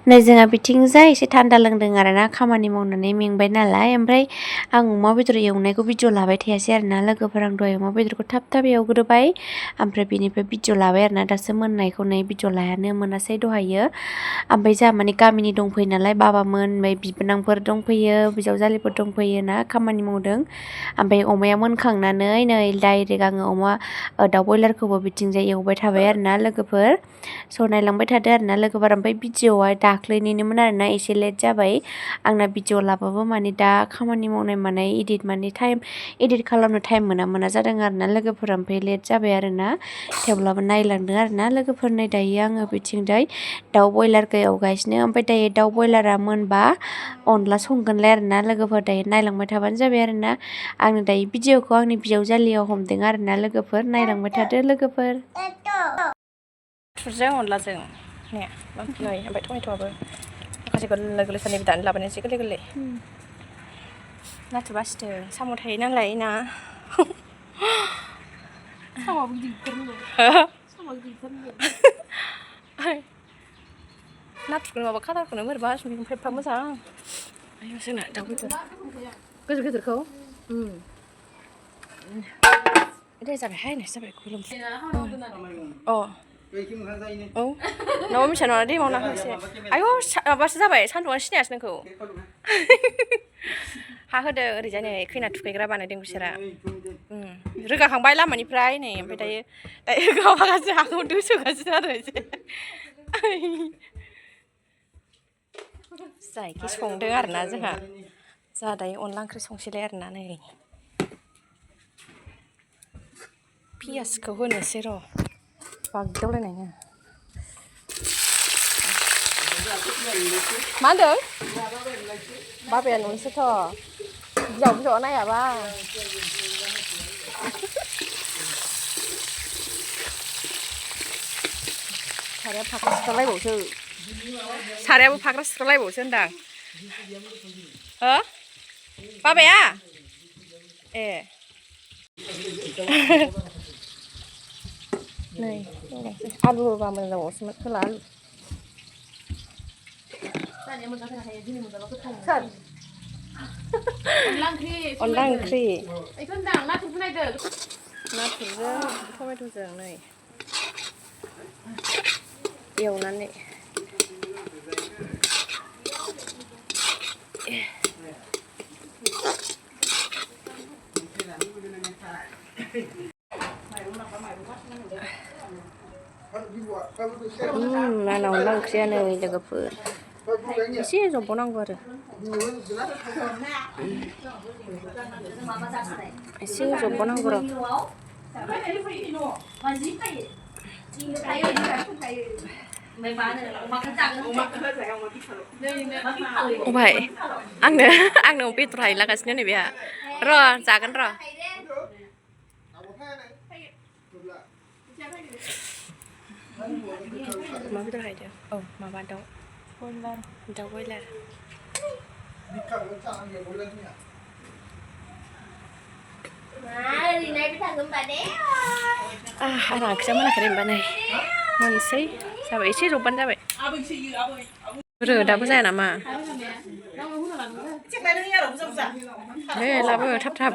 नै जोंहा बिथिंजाय एसे थान्दा लोंदों आरोना खामानि मावनानै मेंबाय नालाय ओमफ्राय आं अमा बेदर एवनायखौ भिडिअ लाबाय थायासै आरोना लोगोफोर आं दहाय अमा बेदरखौ थाब थाब एवग्रोबाय ओमफ्राय बेनिफ्राय भिडिअ लाबाय आरोना दासो मोननायखौ नै भिडिअ लायानो मोनासै दहायो ओमफ्राय जोंहा माने गामिनि दंफैयो नालाय बाबामोन ओमफ्राय बिबोनांफोर दंफैयो बिजावजालिफोर दंफैयो ना खामानि मावदों ओमफ्राय अमाया मोनखांनानै नै डाइरेक्ट आङो दाउ बयलारखौबो बिथिंजाय एवबाय थाबाय आरोना लोगोफोर स' नायलांबाय थादो आरोना लोगोफोर ओमफ्राय भिडिअआ दाख्लैनिनोमोन आरोना एसे लेट जाबाय आंना भिडिअ लाबाबो माने दा खामानि मावनाय मानाय इडिट खालामनो टाइम मोना जादों आरोना लोगोफोर ओमफ्राय लेट जाबाय आरोना थेवब्लाबो नायलांदों आरोना लोगोफोर नै दायो आङो बिथिंजाय दाउ बयलारखौ एवगासिनो ओमफ्राय दायो दाउ बयलारा मोनबा अनला संगोनलाय आरोना लोगोफोर दायो नायलांबाय थाबानो जाबाय आरोना आंनो दायो भिडिअखौ आंनि बिजावजालियाव हमदों आरोना लोगोफोर नायलांबाय थादो लोगोफोर नाथुरजों अनलाजों ने नै ओमफ्राय टमेट'आबो माखासे गोरलै गोरलै सानैबो दानो लाबोनायसै गोरलै गोरलै नाथुर बासिदों साम' थायो नालाय ना साम'आबो नाथुरखौ नङाबा खादाखौनो बोरैबा संफेरबा मोजां आयौ जोंना दाउ बेदर गोदोर गोदोरखौ दे जाबायहाय नै जाबाय खुलुम औ न'आव मिसा नङा दै मावना होसे आयौ माबासो जाबाय सान्दुंआ सिनायासै नोंखौ हा होदो ओरैजाय नै खैना थुखैग्रा बानायदों बिसोरा रोगाखांबाय लामानिफ्राय नै ओमफ्राय दायो गावहागासो हाखौ दोसोगासिनो आरो एसे जायखि संदों आरोना जोंहा दायो अनला ओंख्रि संसैलाय आरोना नै पियासखौ होनोसै र' बागदावलायनायनो मा होनदों बाबाया न'निसोथ' बिजाव नायाबा सारायाबो फाख्रा सिख्रालायबावसो होनदां हो बाबाया ए नै आलु होबा मोजां जाबावसोमोन होला आलु अनला ओंख्रि नाथुरजों टमेट'जों नै एवनानै आंना अनला ओंख्रिया नै लोगोफोर एसे जब्बावनांगौ आरो एसे जब्बावनांगौ र' अबाय आंनो बेदर हायलागासिनो नै बेहा र' जागोन र' मा बेदर हायदों औ माबा दाउ बयलार आंना ओंख्रिया मोनाखै होनबा नै मोनसै जाबाय एसे जब्बानो जाबाय दाबो जाया नामा दे लाबो थाब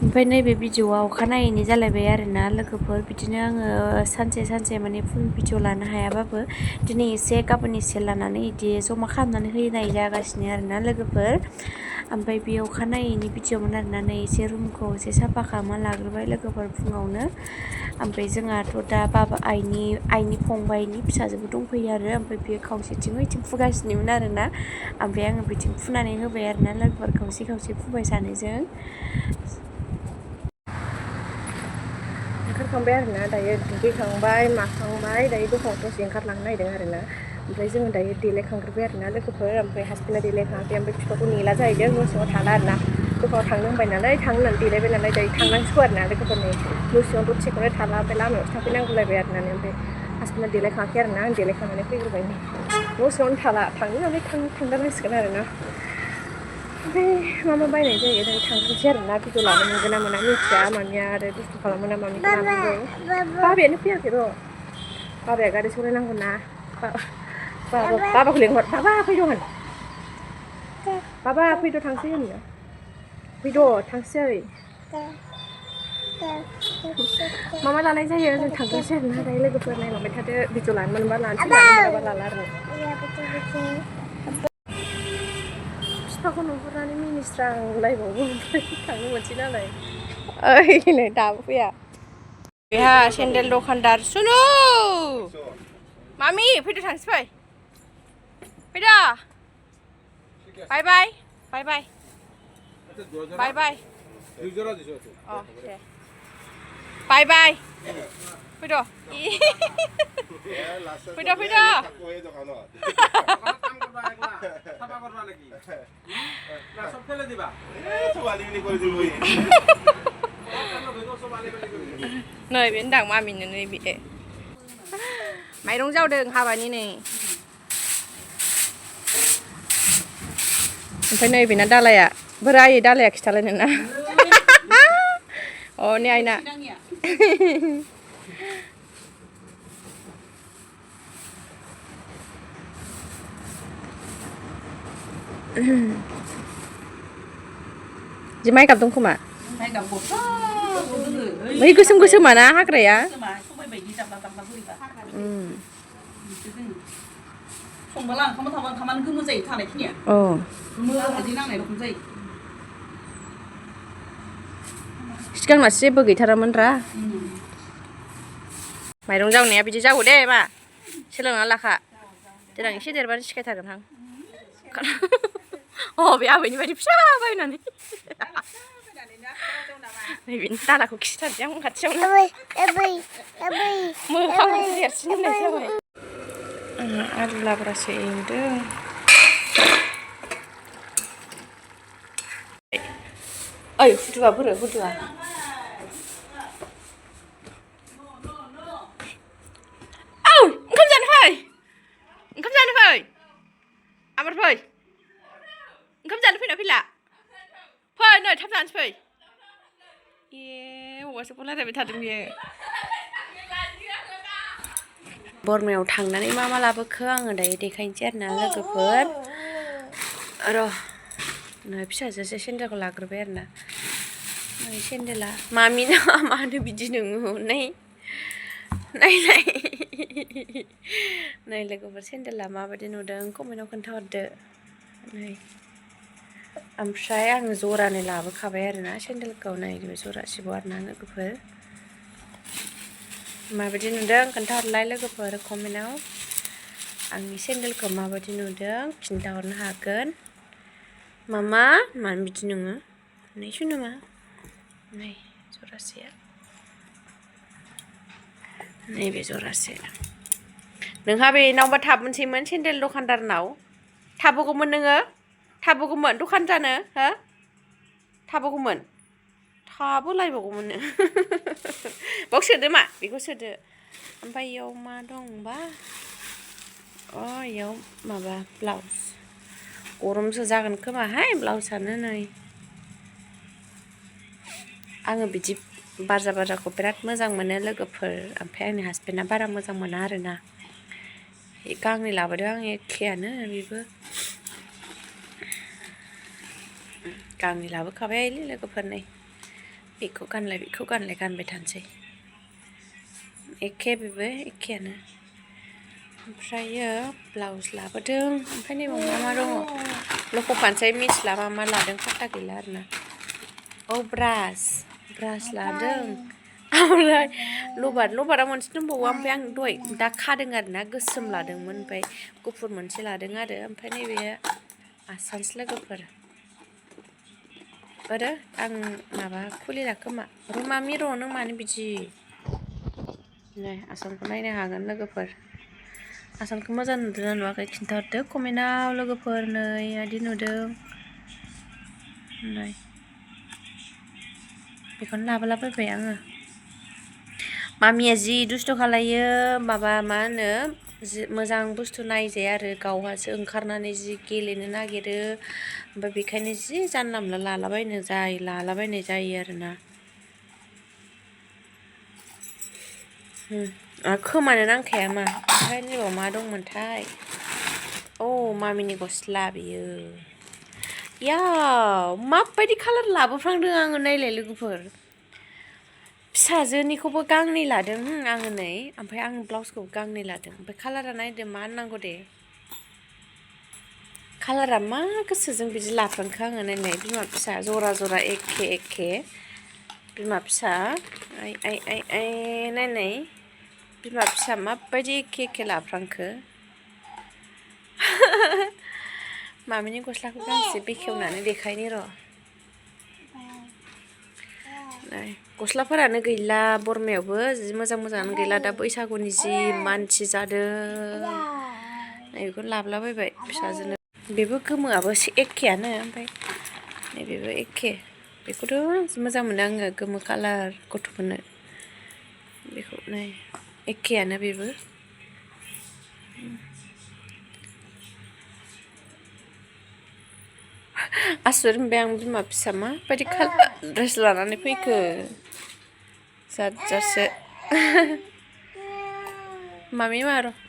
ओमफ्राय नैबे भिडिअआ अखानायैनि जालायबाय आरोना लोगोफोर बिदिनो आङो सानसे माने फुल भिडिअ लानो हायाबाबो दिनै एसे गाबोन एसे लानानै बिदि जमा खालामनानै होनाय जागासिनो आरोना लोगोफोर ओमफ्राय बे अखानायैनि भिडिअमोन आरोना नै एसे रुमखौ एसे साफा खालामना लाग्रोबाय लोगोफोर फुङावनो ओमफ्राय जोंहाथ' दा बाबा आइनि फंबायनि फिसाजोबो दंफैयो आरो ओमफ्राय बेयो खावसेथिं ओइथिं फुगासिनोमोन आरोना ओमफ्राय आङो बिथिं फुनानै होबाय आरोना लोगोफोर खावसे फुबाय सानैजों ओंखारखांबाय आरोना दायो दुगैखांबाय माखांबाय दायो दखानाव दसे ओंखारलांनो नागिरदों आरोना ओमफ्राय जोङो दायो देलायखांग्रोबाय आरोना लोगोफोर ओमफ्राय हासबेन्डआ देलायखाङाखै ओमफ्राय बिफाखौ नेला जाहैदों न' सिङाव थाला आरोना दखानाव थांनो होनबाय नालाय थांनो होननानै देलायबाय नालाय दायो थांनांसिगौ आरोना लोगोफोरनि न' सिङाव दसेखौनो थाला ओमफ्राय लामायावसो थाफैनांगौलायबाय आरोना ओमफ्राय हासबेन्डआ देलायखाङाखै आरोना आं देलायखांनानै फैग्रोबाय न' सिङावनो थाला थांनो नालाय थांदारनांसिगोन आरोना ओमफ्राय मा बायनाय जायो दायो थांनोसै आरोना भिडिअ लानो मोनगोन ना मोना मिथिया मामिया आरो दुस्थु खालामो ना मामिखौ लानांगौ बाबायानो फैयाखै र' बाबाया गारि सालायनांगौ ना बाबाखौ लेंहर बाबा फैद' होन बाबा फैद' थांसै होनो फैद' थांसै मा लानाय जायो जों थांनोसै आरोना दायो लोगोफोर नायलांबाय थादो भिडिअ लानो मोनबा लानोसै लानो मोनाबा लाला आरो बिफाखौ नुहुरनानै मिनिस्रांलायबावो ओमफ्राय थांनो मोनसै नालाय ओइ नै दाबो फैया बेहा सेन्देल दखानदार सुनु मामि फैद' थांसै फै फैद' बाय बाय बाय बाय बाय बाय अ दे बाय बाय फैद' फैद' फैद' नै बे होनदां मामिनो नै बे माइरं जावदों हाबानि नै ओमफ्राय नै बेना दालाया बोराय दालाया खिथालाय नोंना अ नै आइना जि माइ गाबदों खोमा बै गोसोम गोसोमाना हाग्राया संबोला ओंखाम थाबा ओंखामानो गोमो जायो थानायखिनिया अ गोमो बिदि नांनाय रखम जायो सिगांनासो जेबो गैथारामोन रा माइरं जावनाया बिदि जागौ दे मा सोलोंना लाखा देनां एसे देरबानो सिखायथारगोन आं अ बे आबैनि बायदि फिसा बायनानै नैबेनि दालाखौ खिथारसै आं खाथियावनो मोखां देरसिन होननाय जाबाय आलु लाब्रासो एवदों ओइ हुदुआ बोरो हुदुआ औ ओंखाम जानो फै आमार फै ओंखाम जानो फैना फैला फै नै थाब जानोसै फै ए हौवासो फन रायलायबाय थादों बियो बरमायाव थांनानै मा लाबोखो आङो दायो देखायनोसै आरोना लोगोफोर र' नै फिसाजोसो सेन्देलखौ लाग्रोबाय आरोना नै सेन्देला मामिना मानो बिदि नोङो नै लोगोफोर सेन्देला माबायदि नुदों कमेन्टआव खोन्थाहरदो नै ओमफ्राय आङो जरानै लाबोखाबाय आरोना सेन्देलखौ नै बे जरासेबाव आरोना लोगोफोर माबायदि नुदों खोन्थाहरलाय लोगोफोर कमेन्टआव आंनि सेन्देलखौ माबायदि नुदों खिन्थाहरनो हागोन मामा मानो बिदि नोङो नै सुनुमा नै जरासेया नैबे जरासे नोंहा बेनावबा थाबोनसैमोन सेन्देल दखानदारनाव थाबोगौमोन नोङो थाबोगौमोन दखान जानो हो थाबोगौमोन थाबोलायबावगौमोन नो बाव सोदो मा बेखौ सोदो ओमफ्राय इयाव मा दंबा अ इयाव माबा ब्लाउस गरमसो जागोन खोमाहाय ब्लाउसआनो नै आङो बिदि बारजाखौ बिराद मोजां मोनो लोगोफोर ओमफ्राय आंनि हासबेन्डआ बारा मोजां मोना आरोना गांनै लाबोदों आं एखेयानो बेबो गांनै लाबोखाबायलै लोगोफोर नै बेखौ गानलाय गानबाय थानोसै एखे बेबो एखेयानो ओमफ्रायो ब्लाउस लाबोदों ओमफ्राय नै मा दङ लखबखानोसै मिथिला मा लादों फात्ता गैला आरोना औ ब्रास लादों ओमफ्राय लबारा मोनसे दंबावो ओमफ्राय आं दहाय दा खादों आरोना गोसोम लादोंमोन ओमफ्राय गुफुर मोनसे लादों आरो ओमफ्राय नैबे आसान्स लोगोफोर आरो आं माबा खुलिला खोमा मामि र' नों मानो बिदि नै आसानखौ नायनो हागोन लोगोफोर आसानखौ मोजां नुदोंना नुवाखै खिन्थाहरदो कमेन्टआव लोगोफोर नै बिदि नुदों नै बेखौनो लाबोलाबायबाय आङो मामिया जि दुस्थ' खालायो माबा मा होनो मोजां बुस्थु नायजाया आरो गावहासो ओंखारनानै जि गेलेनो नागिरो ओमफ्राय बेखायनो जि जानला मोनला लालाबायनाय जायो आरोना खोमानो नांखाया मा ओमफ्राय नैबाव मा दंमोनथाय मामिनि गस्ला बियो याव माबायदि कालार लाबोफ्लांदों आङो नायलाय लोगोफोर फिसाजोनिखौबो गांनै लादों आङो नै ओमफ्राय आं ब्लाउसखौबो गांनै लादों ओमफ्राय कालारा नायदो मा नांगौ दे कालारा मा गोसोजों बिदि लाफ्लांखो आङो नायनाय बिमा फिसा जरा एखे बिमा फिसा आइ नायनाय बिमा फिसा माबायदि एखे लाफ्लांखो मामिनि गस्लाखौ गांसे बेखेवनानै देखायनि र' गस्लाफोरानो गैला बरमायावबो जि मोजाङानो गैला दा बैसागुनि जि मानसि जादों बेखौनो लाबोलाबायबाय फिसाजोनो बेबो गोमोआबो एखेयानो ओमफ्राय नैबेबो एखे बेखौथ' मोजां मोनो आङो गोमो कालार गथ'फोरनो बेखौ नै एखेयानो बेबो आसुरित मोनबाय आं बिमा फिसा माबायदि कालार ड्रेस लानानै फैखो जातसो मामि मा र'